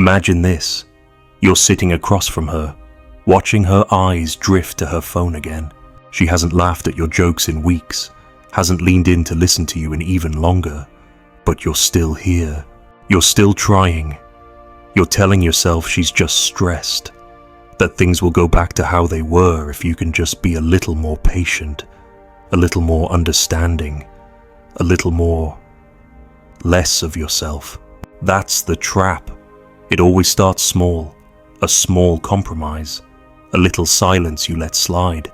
Imagine this. You're sitting across from her, watching her eyes drift to her phone again. She hasn't laughed at your jokes in weeks, hasn't leaned in to listen to you in even longer, but you're still here. You're still trying. You're telling yourself she's just stressed, that things will go back to how they were if you can just be a little more patient, a little more understanding, a little more less of yourself. That's the trap. It always starts small, a small compromise, a little silence you let slide,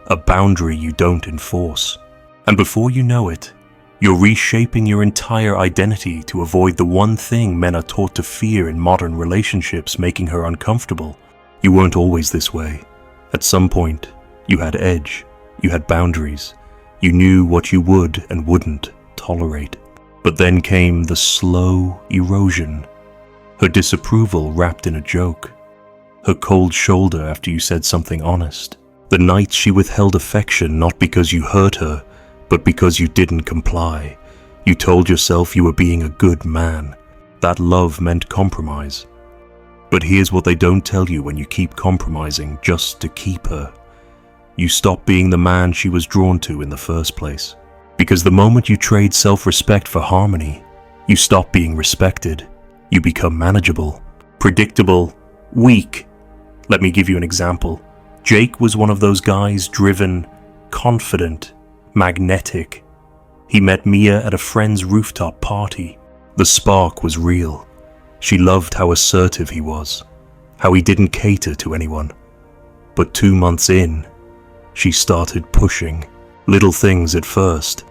a boundary you don't enforce. And before you know it, you're reshaping your entire identity to avoid the one thing men are taught to fear in modern relationships, making her uncomfortable. You weren't always this way. At some point, you had edge, you had boundaries, you knew what you would and wouldn't tolerate. But then came the slow erosion. Her disapproval wrapped in a joke, her cold shoulder after you said something honest, the nights she withheld affection not because you hurt her, but because you didn't comply. You told yourself you were being a good man. That love meant compromise. But here's what they don't tell you when you keep compromising just to keep her. You stop being the man she was drawn to in the first place. Because the moment you trade self-respect for harmony, you stop being respected. You become manageable, predictable, weak. Let me give you an example. Jake was one of those guys, driven, confident, magnetic. He met Mia at a friend's rooftop party. The spark was real. She loved how assertive he was, how he didn't cater to anyone. But 2 months in, she started pushing. Little things at first.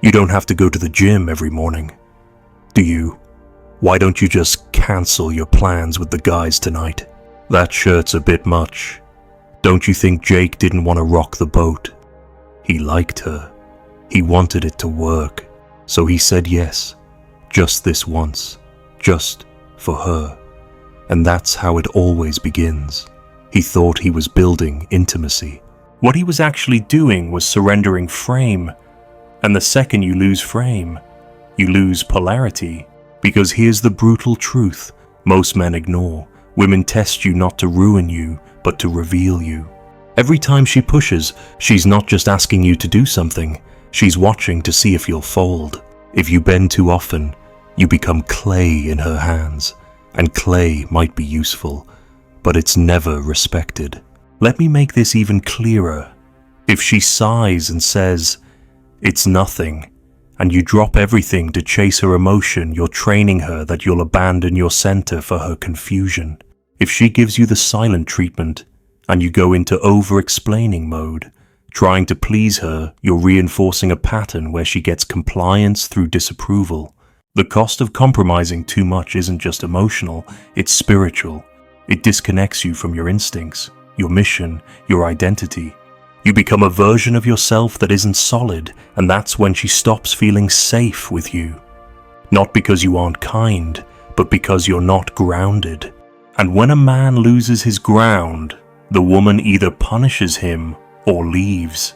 You don't have to go to the gym every morning, do you? Why don't you just cancel your plans with the guys tonight? That shirt's a bit much. Don't you think Jake didn't want to rock the boat? He liked her. He wanted it to work. So he said yes, just this once, just for her. And that's how it always begins. He thought he was building intimacy. What he was actually doing was surrendering frame. And the second you lose frame, you lose polarity. Because here's the brutal truth most men ignore. Women test you not to ruin you, but to reveal you. Every time she pushes, she's not just asking you to do something. She's watching to see if you'll fold. If you bend too often, you become clay in her hands. And clay might be useful, but it's never respected. Let me make this even clearer. If she sighs and says, "It's nothing," and you drop everything to chase her emotion, you're training her that you'll abandon your center for her confusion. If she gives you the silent treatment, and you go into over-explaining mode, trying to please her, you're reinforcing a pattern where she gets compliance through disapproval. The cost of compromising too much isn't just emotional, it's spiritual. It disconnects you from your instincts, your mission, your identity. You become a version of yourself that isn't solid, and that's when she stops feeling safe with you. Not because you aren't kind, but because you're not grounded. And when a man loses his ground, the woman either punishes him or leaves.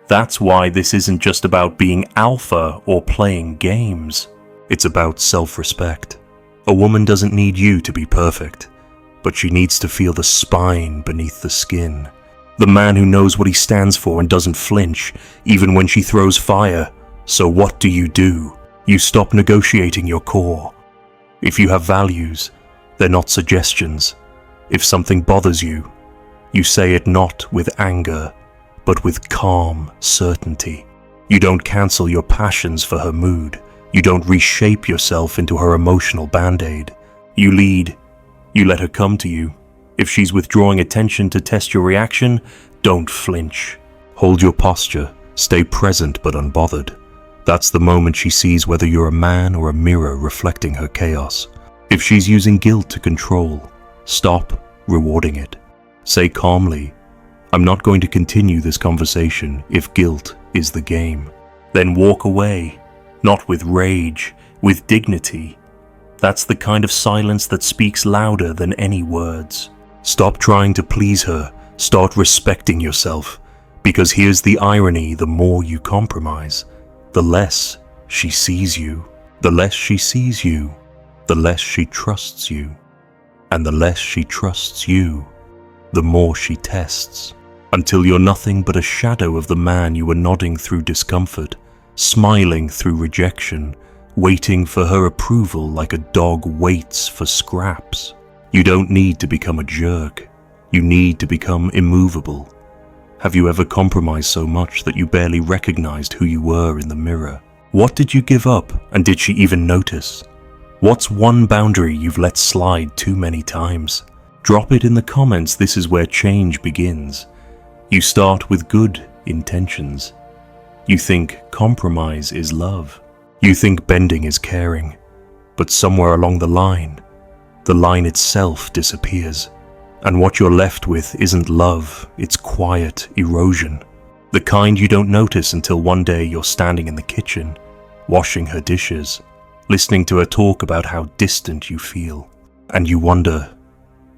That's why this isn't just about being alpha or playing games. It's about self-respect. A woman doesn't need you to be perfect, but she needs to feel the spine beneath the skin. The man who knows what he stands for and doesn't flinch, even when she throws fire. So what do? You stop negotiating your core. If you have values, they're not suggestions. If something bothers you, you say it not with anger, but with calm certainty. You don't cancel your passions for her mood. You don't reshape yourself into her emotional band-aid. You lead. You let her come to you. If she's withdrawing attention to test your reaction, don't flinch. Hold your posture. Stay present but unbothered. That's the moment she sees whether you're a man or a mirror reflecting her chaos. If she's using guilt to control, stop rewarding it. Say calmly, "I'm not going to continue this conversation if guilt is the game." Then walk away, not with rage, with dignity. That's the kind of silence that speaks louder than any words. Stop trying to please her, start respecting yourself. Because here's the irony, the more you compromise, the less she sees you. The less she sees you, the less she trusts you. And the less she trusts you, the more she tests, until you're nothing but a shadow of the man you were nodding through discomfort, smiling through rejection, waiting for her approval like a dog waits for scraps. You don't need to become a jerk. You need to become immovable. Have you ever compromised so much that you barely recognized who you were in the mirror? What did you give up, and did she even notice? What's one boundary you've let slide too many times? Drop it in the comments. This is where change begins. You start with good intentions. You think compromise is love. You think bending is caring. But somewhere along the line itself disappears. And what you're left with isn't love, it's quiet erosion. The kind you don't notice until one day you're standing in the kitchen, washing her dishes, listening to her talk about how distant you feel. And you wonder,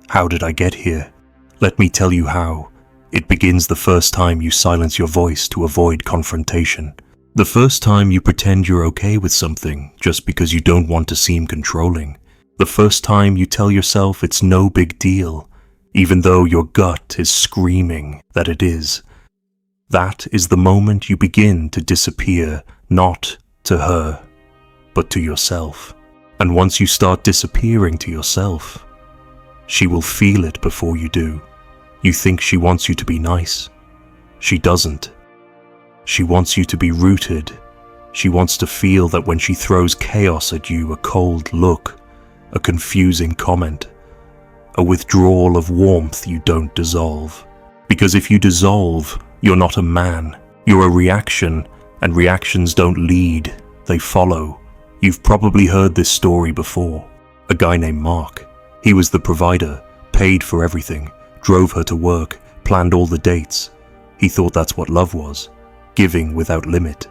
how did I get here? Let me tell you how. It begins the first time you silence your voice to avoid confrontation. The first time you pretend you're okay with something just because you don't want to seem controlling. The first time you tell yourself it's no big deal, even though your gut is screaming that it is. That is the moment you begin to disappear, not to her, but to yourself. And once you start disappearing to yourself, she will feel it before you do. You think she wants you to be nice. She doesn't. She wants you to be rooted. She wants to feel that when she throws chaos at you, a cold look, a confusing comment, a withdrawal of warmth you don't dissolve. Because if you dissolve, you're not a man. You're a reaction, and reactions don't lead, they follow. You've probably heard this story before. A guy named Mark. He was the provider, paid for everything, drove her to work, planned all the dates. He thought that's what love was, giving without limit.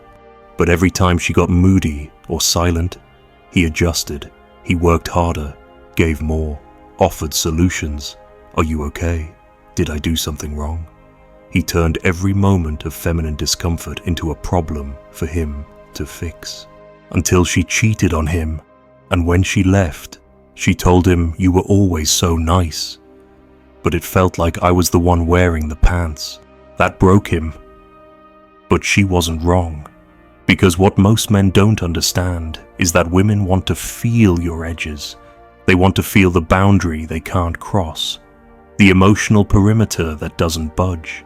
But every time she got moody or silent, he adjusted. He worked harder, gave more, offered solutions. Are you okay? Did I do something wrong? He turned every moment of feminine discomfort into a problem for him to fix. Until she cheated on him, and when she left, she told him, "You were always so nice." But it felt like I was the one wearing the pants. That broke him. But she wasn't wrong. Because what most men don't understand is that women want to feel your edges. They want to feel the boundary they can't cross, the emotional perimeter that doesn't budge.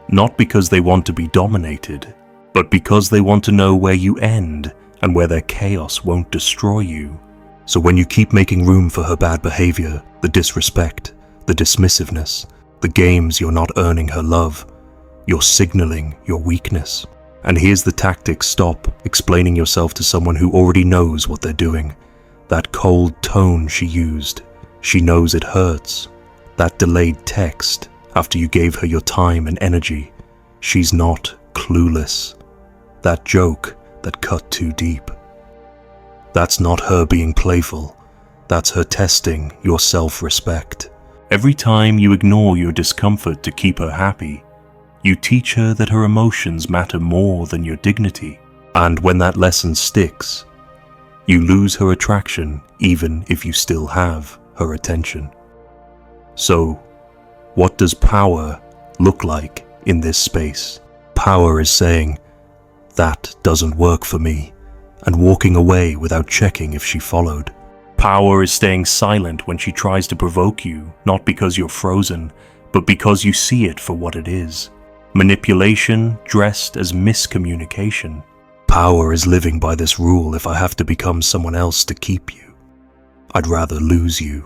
Not because they want to be dominated, but because they want to know where you end and where their chaos won't destroy you. So when you keep making room for her bad behavior, the disrespect, the dismissiveness, the games you're not earning her love, you're signaling your weakness. And here's the tactic: stop explaining yourself to someone who already knows what they're doing. That cold tone she used, she knows it hurts. That delayed text after you gave her your time and energy, she's not clueless. That joke that cut too deep, that's not her being playful. That's her testing your self-respect. Every time you ignore your discomfort to keep her happy, you teach her that her emotions matter more than your dignity. And when that lesson sticks, you lose her attraction even if you still have her attention. So, what does power look like in this space? Power is saying, "That doesn't work for me," and walking away without checking if she followed. Power is staying silent when she tries to provoke you, not because you're frozen, but because you see it for what it is. Manipulation dressed as miscommunication. Power is living by this rule: if I have to become someone else to keep you, I'd rather lose you.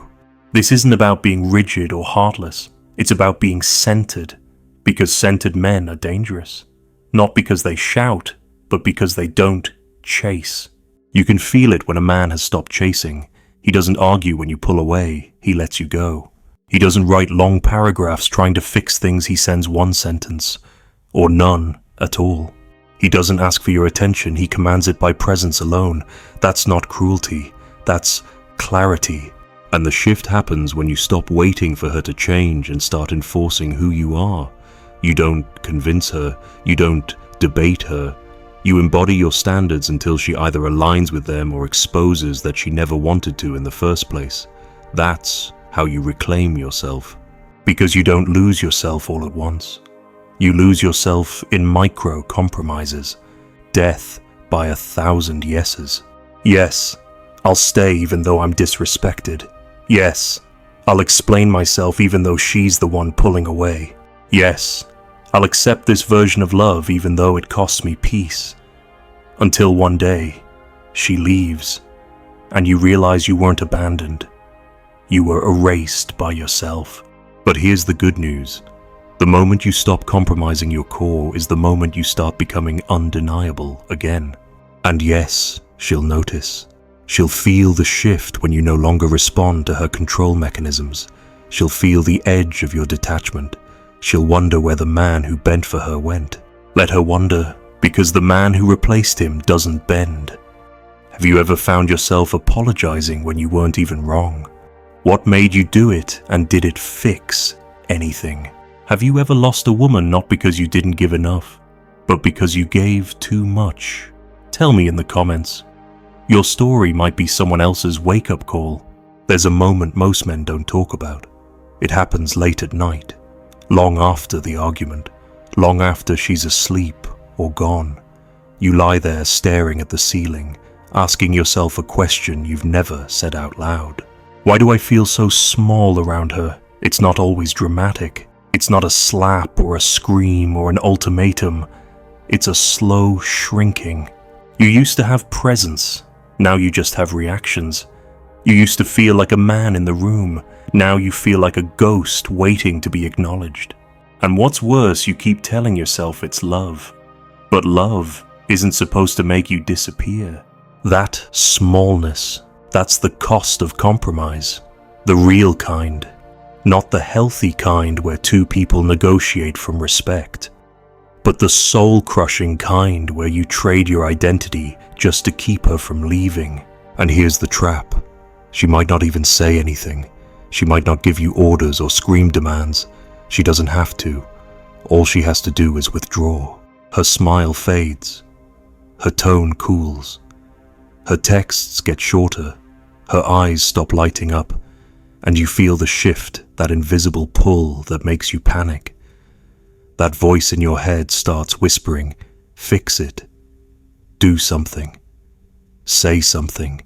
This isn't about being rigid or heartless. It's about being centered, because centered men are dangerous. Not because they shout, but because they don't chase. You can feel it when a man has stopped chasing. He doesn't argue when you pull away, he lets you go. He doesn't write long paragraphs trying to fix things. He sends one sentence, or none at all. He doesn't ask for your attention, he commands it by presence alone. That's not cruelty, that's clarity. And the shift happens when you stop waiting for her to change and start enforcing who you are. You don't convince her, you don't debate her. You embody your standards until she either aligns with them or exposes that she never wanted to in the first place. That's how you reclaim yourself. Because you don't lose yourself all at once. You lose yourself in micro compromises. Death by 1,000 yeses. Yes, I'll stay even though I'm disrespected. Yes, I'll explain myself even though she's the one pulling away. Yes, I'll accept this version of love even though it costs me peace. Until one day, she leaves, and you realize you weren't abandoned. You were erased by yourself. But here's the good news. The moment you stop compromising your core is the moment you start becoming undeniable again. And yes, she'll notice. She'll feel the shift when you no longer respond to her control mechanisms. She'll feel the edge of your detachment. She'll wonder where the man who bent for her went. Let her wonder, because the man who replaced him doesn't bend. Have you ever found yourself apologizing when you weren't even wrong? What made you do it, and did it fix anything? Have you ever lost a woman not because you didn't give enough, but because you gave too much? Tell me in the comments. Your story might be someone else's wake-up call. There's a moment most men don't talk about. It happens late at night, long after the argument, long after she's asleep or gone. You lie there staring at the ceiling, asking yourself a question you've never said out loud. Why do I feel so small around her? It's not always dramatic. It's not a slap or a scream or an ultimatum. It's a slow shrinking. You used to have presence. Now you just have reactions. You used to feel like a man in the room. Now you feel like a ghost waiting to be acknowledged. And what's worse, you keep telling yourself it's love. But love isn't supposed to make you disappear. That smallness, that's the cost of compromise. The real kind. Not the healthy kind where two people negotiate from respect. But the soul-crushing kind where you trade your identity just to keep her from leaving. And here's the trap. She might not even say anything. She might not give you orders or scream demands. She doesn't have to. All she has to do is withdraw. Her smile fades. Her tone cools. Her texts get shorter. Her eyes stop lighting up. And you feel the shift, that invisible pull that makes you panic. That voice in your head starts whispering, fix it. Do something. Say something.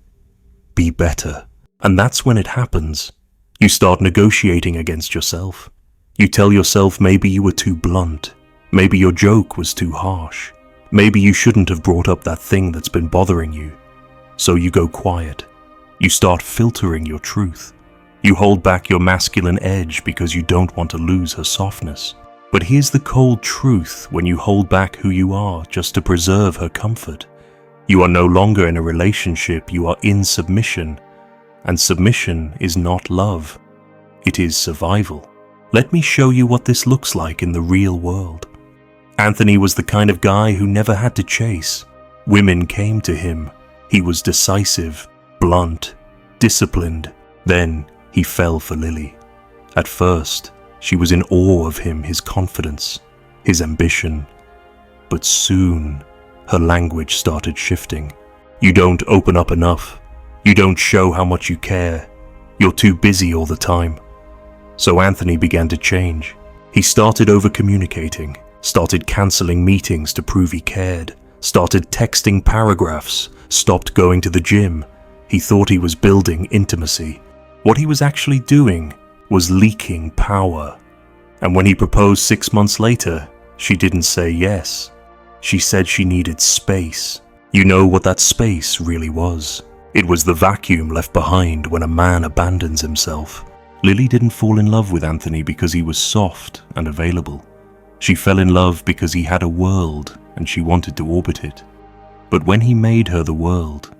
Be better. And that's when it happens. You start negotiating against yourself. You tell yourself maybe you were too blunt. Maybe your joke was too harsh. Maybe you shouldn't have brought up that thing that's been bothering you. So you go quiet. You start filtering your truth. You hold back your masculine edge because you don't want to lose her softness. But here's the cold truth when you hold back who you are just to preserve her comfort. You are no longer in a relationship, you are in submission. And submission is not love. It is survival. Let me show you what this looks like in the real world. Anthony was the kind of guy who never had to chase. Women came to him. He was decisive, blunt, disciplined. Then he fell for Lily. At first, she was in awe of him, his confidence, his ambition. But soon, her language started shifting. You don't open up enough. You don't show how much you care. You're too busy all the time. So Anthony began to change. He started over-communicating, started cancelling meetings to prove he cared, started texting paragraphs, stopped going to the gym. He thought he was building intimacy. What he was actually doing was leaking power. And when he proposed 6 months later, she didn't say yes. She said she needed space. You know what that space really was. It was the vacuum left behind when a man abandons himself. Lily didn't fall in love with Anthony because he was soft and available. She fell in love because he had a world and she wanted to orbit it. But when he made her the world,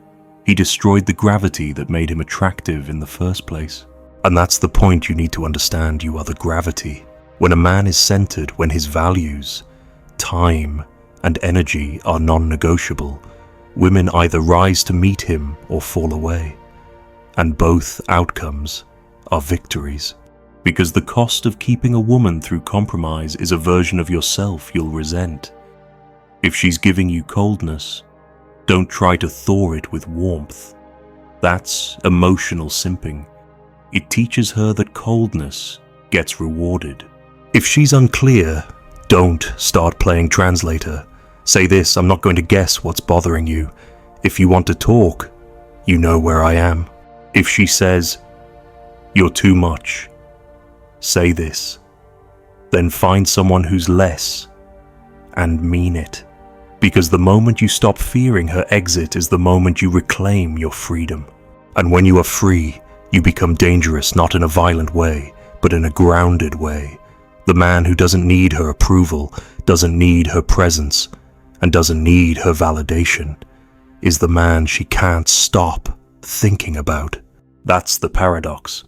he destroyed the gravity that made him attractive in the first place. And that's the point you need to understand. You are the gravity. When a man is centered, when his values, time, and energy are non-negotiable, women either rise to meet him or fall away. And both outcomes are victories. Because the cost of keeping a woman through compromise is a version of yourself you'll resent. If she's giving you coldness, don't try to thaw it with warmth. That's emotional simping. It teaches her that coldness gets rewarded. If she's unclear, don't start playing translator. Say this: I'm not going to guess what's bothering you. If you want to talk, you know where I am. If she says, you're too much, say this. Then find someone who's less and mean it. Because the moment you stop fearing her exit is the moment you reclaim your freedom. And when you are free, you become dangerous, not in a violent way, but in a grounded way. The man who doesn't need her approval, doesn't need her presence, and doesn't need her validation is the man she can't stop thinking about. That's the paradox.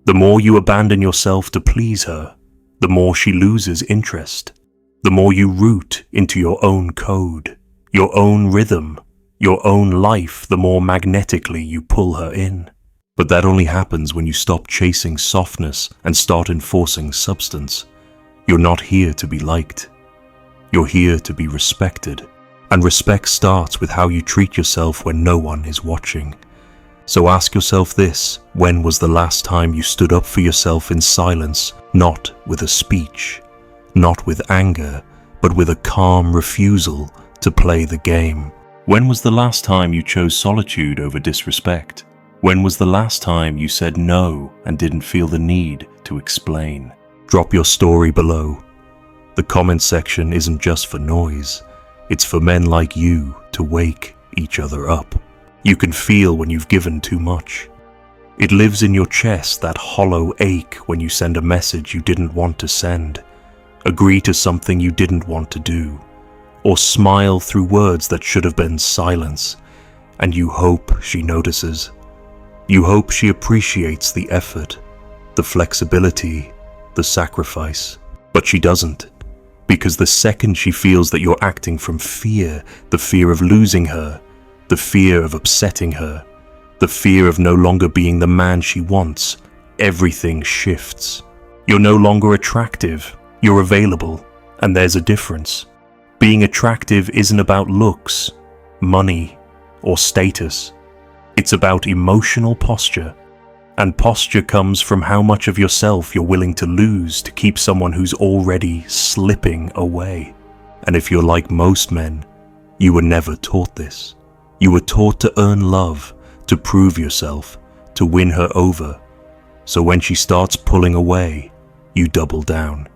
The more you abandon yourself to please her, the more she loses interest. The more you root into your own code, your own rhythm, your own life, the more magnetically you pull her in. But that only happens when you stop chasing softness and start enforcing substance. You're not here to be liked. You're here to be respected. And respect starts with how you treat yourself when no one is watching. So ask yourself this: when was the last time you stood up for yourself in silence, not with a speech, not with anger, but with a calm refusal to play the game? When was the last time you chose solitude over disrespect? When was the last time you said no and didn't feel the need to explain? Drop your story below. The comment section isn't just for noise. It's for men like you to wake each other up. You can feel when you've given too much. It lives in your chest, that hollow ache when you send a message you didn't want to send, agree to something you didn't want to do, or smile through words that should have been silence, and you hope she notices. You hope she appreciates the effort, the flexibility, the sacrifice, but she doesn't. Because the second she feels that you're acting from fear, the fear of losing her, the fear of upsetting her, the fear of no longer being the man she wants, everything shifts. You're no longer attractive, you're available, and there's a difference. Being attractive isn't about looks, money, or status. It's about emotional posture. And posture comes from how much of yourself you're willing to lose to keep someone who's already slipping away. And if you're like most men, you were never taught this. You were taught to earn love, to prove yourself, to win her over. So when she starts pulling away, you double down.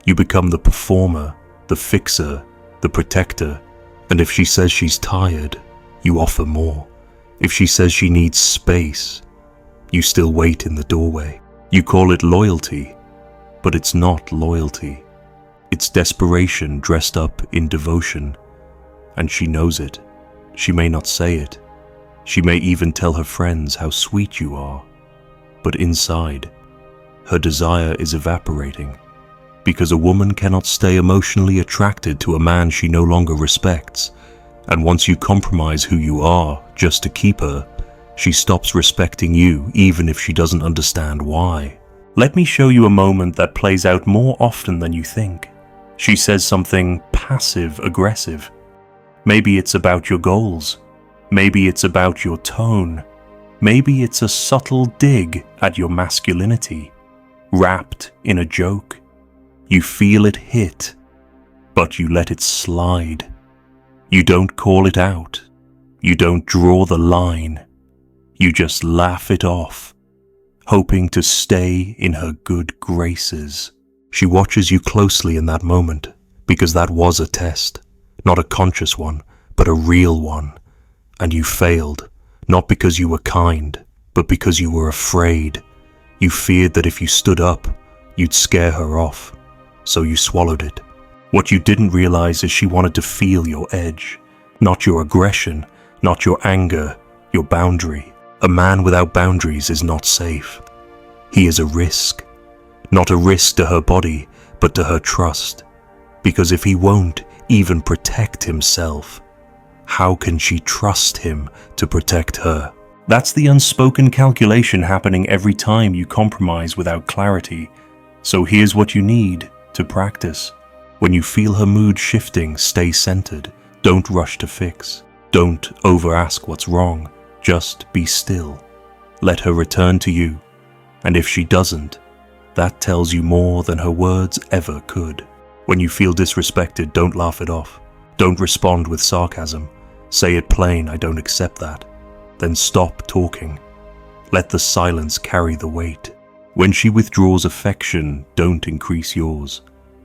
You become the performer, the fixer, the protector. And if she says she's tired, you offer more. If she says she needs space, you still wait in the doorway. You call it loyalty, but it's not loyalty. It's desperation dressed up in devotion. And she knows it. She may not say it. She may even tell her friends how sweet you are. But inside, her desire is evaporating. Because a woman cannot stay emotionally attracted to a man she no longer respects. And once you compromise who you are just to keep her, she stops respecting you even if she doesn't understand why. Let me show you a moment that plays out more often than you think. She says something passive-aggressive. Maybe it's about your goals. Maybe it's about your tone. Maybe it's a subtle dig at your masculinity, wrapped in a joke. You feel it hit, but you let it slide. You don't call it out. You don't draw the line. You just laugh it off, hoping to stay in her good graces. She watches you closely in that moment, because that was a test, not a conscious one, but a real one. And you failed, not because you were kind, but because you were afraid. You feared that if you stood up, you'd scare her off, so you swallowed it. What you didn't realize is she wanted to feel your edge, not your aggression, not your anger, your boundary. A man without boundaries is not safe. He is a risk. Not a risk to her body, but to her trust. Because if he won't even protect himself, how can she trust him to protect her? That's the unspoken calculation happening every time you compromise without clarity. So here's what you need to practice. When you feel her mood shifting, stay centered. Don't rush to fix. Don't over-ask what's wrong. Just be still. Let her return to you. And if she doesn't, that tells you more than her words ever could. When you feel disrespected, don't laugh it off. Don't respond with sarcasm. Say it plain, I don't accept that. Then stop talking. Let the silence carry the weight. When she withdraws affection, don't increase yours.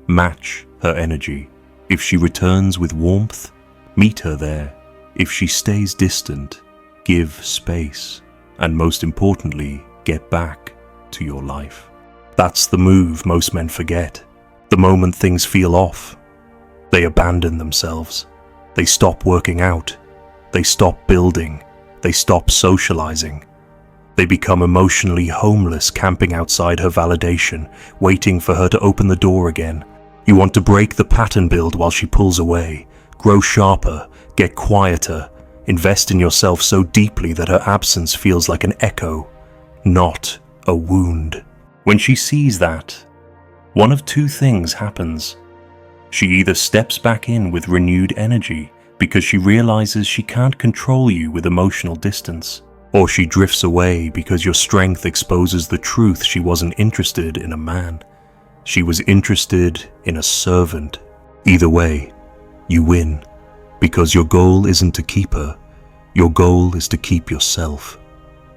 Match her energy. If she returns with warmth, meet her there. If she stays distant, give space. And most importantly, get back to your life. That's the move most men forget. The moment things feel off, they abandon themselves. They stop working out. They stop building. They stop socializing. They become emotionally homeless, camping outside her validation, waiting for her to open the door again. You want to break the pattern build while she pulls away. Grow sharper, get quieter, invest in yourself so deeply that her absence feels like an echo, not a wound. When she sees that, one of two things happens. She either steps back in with renewed energy because she realizes she can't control you with emotional distance, or she drifts away because your strength exposes the truth she wasn't interested in a man. She was interested in a servant. Either way, you win, because your goal isn't to keep her. Your goal is to keep yourself.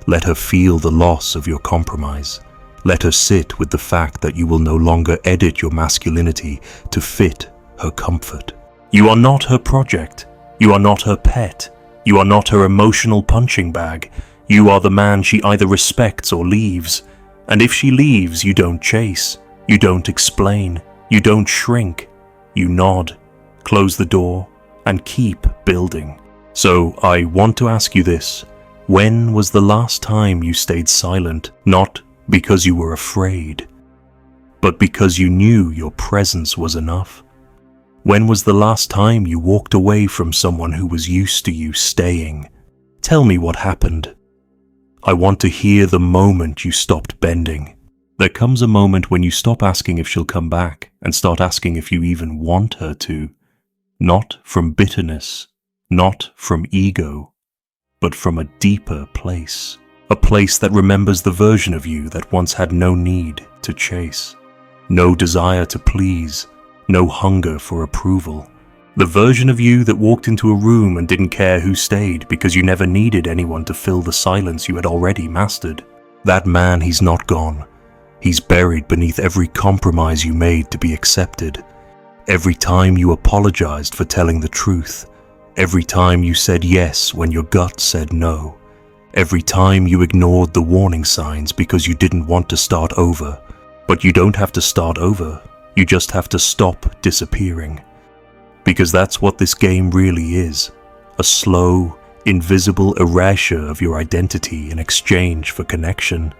Let her feel the loss of your compromise. Let her sit with the fact that you will no longer edit your masculinity to fit her comfort. You are not her project. You are not her pet. You are not her emotional punching bag. You are the man she either respects or leaves. And if she leaves, you don't chase. You don't explain. You don't shrink. You nod, close the door, and keep building. So I want to ask you this. When was the last time you stayed silent, not because you were afraid, but because you knew your presence was enough? When was the last time you walked away from someone who was used to you staying? Tell me what happened. I want to hear the moment you stopped bending. There comes a moment when you stop asking if she'll come back and start asking if you even want her to. Not from bitterness, not from ego, but from a deeper place. A place that remembers the version of you that once had no need to chase, no desire to please, no hunger for approval. The version of you that walked into a room and didn't care who stayed because you never needed anyone to fill the silence you had already mastered. That man, he's not gone. He's buried beneath every compromise you made to be accepted. Every time you apologized for telling the truth. Every time you said yes when your gut said no. Every time you ignored the warning signs because you didn't want to start over. But you don't have to start over. You just have to stop disappearing. Because that's what this game really is. A slow, invisible erasure of your identity in exchange for connection.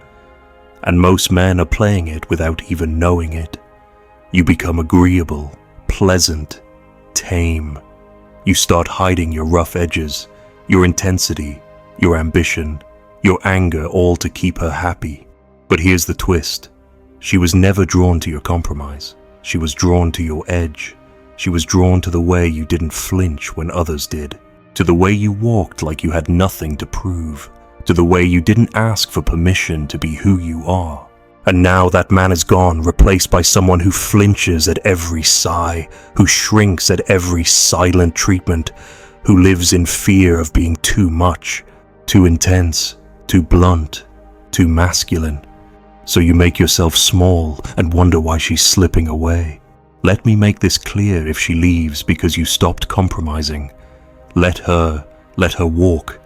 And most men are playing it without even knowing it. You become agreeable, pleasant, tame. You start hiding your rough edges, your intensity, your ambition, your anger, all to keep her happy. But here's the twist. She was never drawn to your compromise. She was drawn to your edge. She was drawn to the way you didn't flinch when others did, to the way you walked like you had nothing to prove, to the way you didn't ask for permission to be who you are. And now that man is gone, replaced by someone who flinches at every sigh, who shrinks at every silent treatment, who lives in fear of being too much, too intense, too blunt, too masculine. So you make yourself small and wonder why she's slipping away. Let me make this clear. If she leaves because you stopped compromising, let her walk.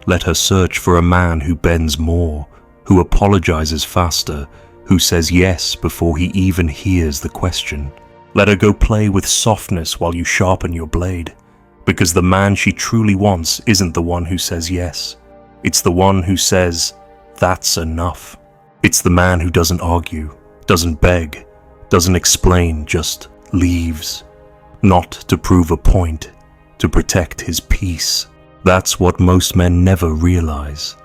Let her search for a man who bends more, who apologizes faster, who says yes before he even hears the question. Let her go play with softness while you sharpen your blade, because the man she truly wants isn't the one who says yes. It's the one who says, that's enough. It's the man who doesn't argue, doesn't beg, doesn't explain, just leaves. Not to prove a point, to protect his peace. That's what most men never realize.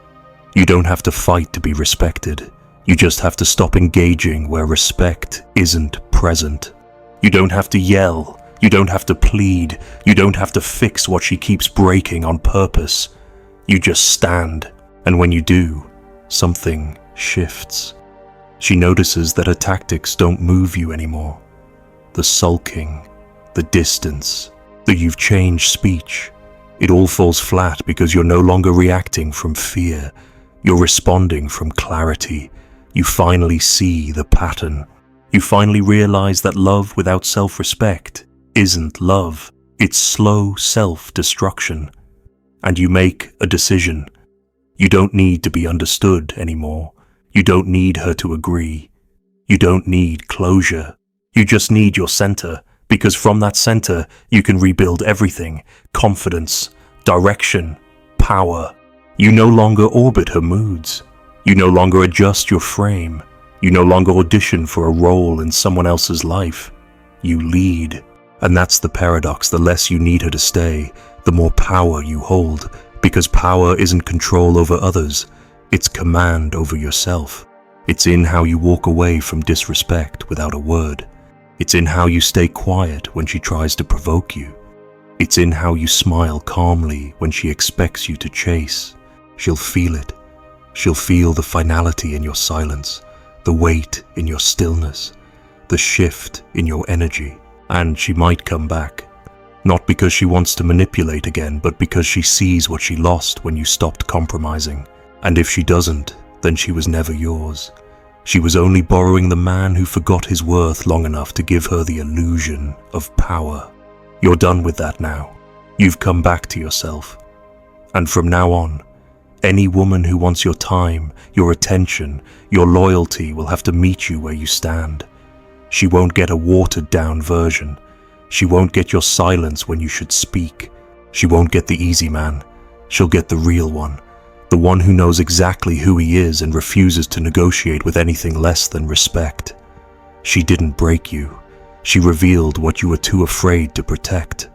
You don't have to fight to be respected. You just have to stop engaging where respect isn't present. You don't have to yell. You don't have to plead. You don't have to fix what she keeps breaking on purpose. You just stand. And when you do, something shifts. She notices that her tactics don't move you anymore. The sulking, the distance, that you've changed speech. It all falls flat because you're no longer reacting from fear. You're responding from clarity. You finally see the pattern. You finally realize that love without self-respect isn't love. It's slow self-destruction. And you make a decision. You don't need to be understood anymore. You don't need her to agree. You don't need closure. You just need your center, because from that center, you can rebuild everything: confidence, direction, power. You no longer orbit her moods. You no longer adjust your frame. You no longer audition for a role in someone else's life. You lead. And that's the paradox. The less you need her to stay, the more power you hold, because power isn't control over others. It's command over yourself. It's in how you walk away from disrespect without a word. It's in how you stay quiet when she tries to provoke you. It's in how you smile calmly when she expects you to chase. She'll feel it. She'll feel the finality in your silence, the weight in your stillness, the shift in your energy. And she might come back. Not because she wants to manipulate again, but because she sees what she lost when you stopped compromising. And if she doesn't, then she was never yours. She was only borrowing the man who forgot his worth long enough to give her the illusion of power. You're done with that now. You've come back to yourself. And from now on, any woman who wants your time, your attention, your loyalty will have to meet you where you stand. She won't get a watered-down version. She won't get your silence when you should speak. She won't get the easy man. She'll get the real one. The one who knows exactly who he is and refuses to negotiate with anything less than respect. She didn't break you. She revealed what you were too afraid to protect.